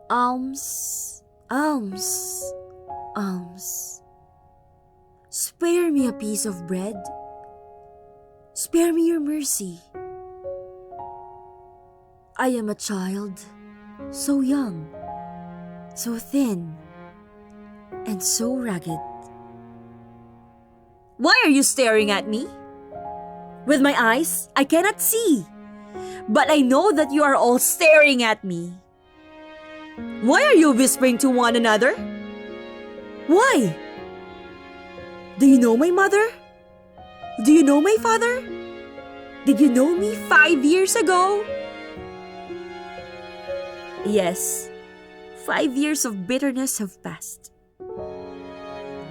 Alms, alms, alms. Spare me a piece of bread. Spare me your mercy. I am a child, so young, so thin, and so ragged. Why are you staring at me? With my eyes, I cannot see, but I know that you are all staring at me. Why are you whispering to one another? Why? Do you know my mother? Do you know my father? Did you know me 5 years ago? Yes, 5 years of bitterness have passed.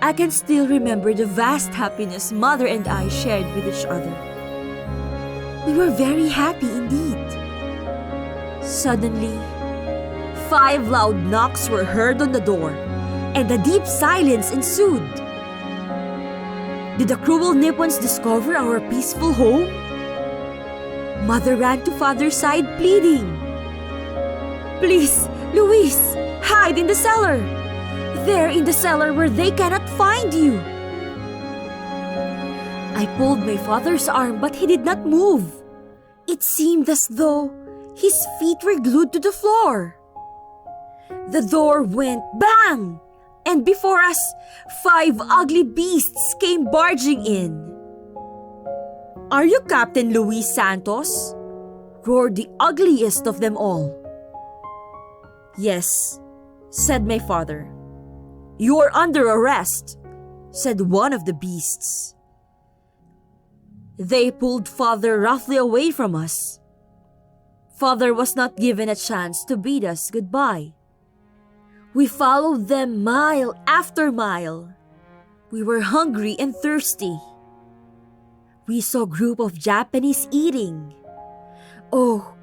I can still remember the vast happiness Mother and I shared with each other. We were very happy indeed. Suddenly, 5 loud knocks were heard on the door, and a deep silence ensued. Did the cruel Nippons discover our peaceful home? Mother ran to Father's side pleading, "Please, Luis, hide in the cellar. There in the cellar where they cannot find you." I pulled my father's arm, but he did not move. It seemed as though his feet were glued to the floor. The door went bang, and before us, 5 ugly beasts came barging in. "Are you Captain Luis Santos?" roared the ugliest of them all. "Yes," said my father. "You are under arrest," said one of the beasts. They pulled Father roughly away from us. Father was not given a chance to bid us goodbye. We followed them mile after mile. We were hungry and thirsty. We saw a group of Japanese eating. Oh,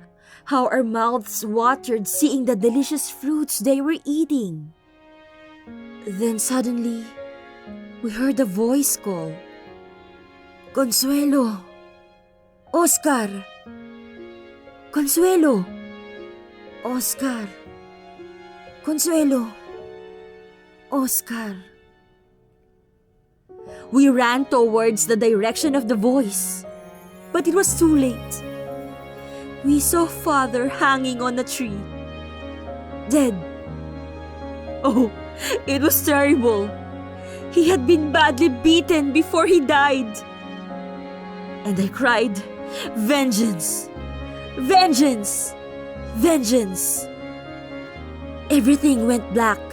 how our mouths watered seeing the delicious fruits they were eating. Then suddenly, we heard a voice call, "Consuelo! Oscar! Consuelo! Oscar! Consuelo! Oscar!" We ran towards the direction of the voice, but it was too late. We saw Father hanging on a tree, dead. Oh, it was terrible. He had been badly beaten before he died. And I cried, "Vengeance! Vengeance! Vengeance!" Everything went black.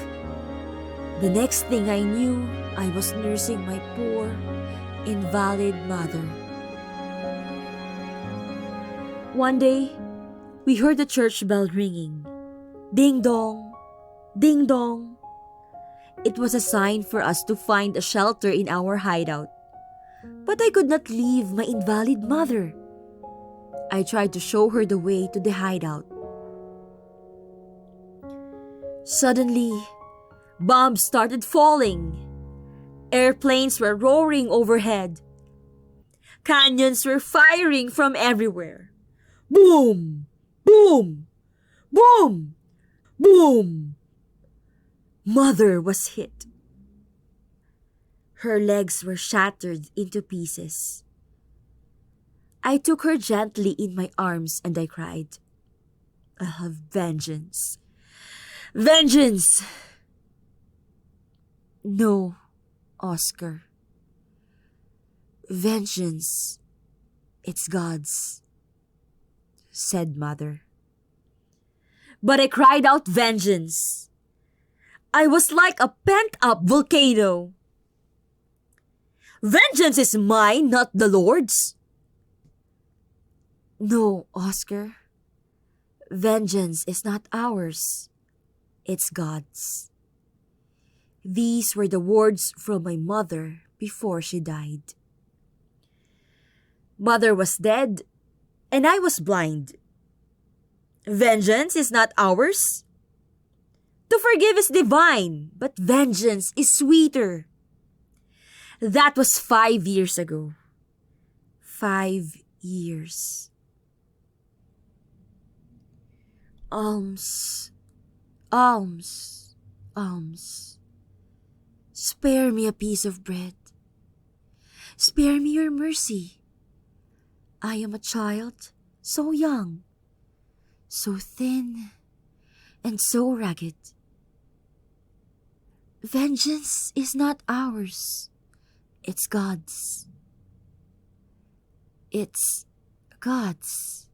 The next thing I knew, I was nursing my poor, invalid mother. One day, we heard the church bell ringing. Ding dong, ding dong. It was a sign for us to find a shelter in our hideout. But I could not leave my invalid mother. I tried to show her the way to the hideout. Suddenly, bombs started falling. Airplanes were roaring overhead. Cannons were firing from everywhere. Boom! Boom! Boom! Boom! Mother was hit. Her legs were shattered into pieces. I took her gently in my arms and I cried, "I'll have vengeance. Vengeance!" "No, Oscar. Vengeance, it's God's," said Mother. But I cried out vengeance. I was like a pent-up volcano. "Vengeance is mine, not the Lord's." "No, Oscar. Vengeance is not ours. It's God's." These were the words from my mother before she died. Mother was dead, and I was blind. Vengeance is not ours. To forgive is divine, but vengeance is sweeter. That was 5 years ago. 5 years. Alms, Alms, alms, spare me a piece of bread. Spare me your mercy. I am a child, so young, so thin, and so ragged. Vengeance is not ours, it's God's. It's God's.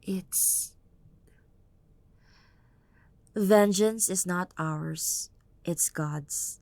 It's... Vengeance is not ours, it's God's.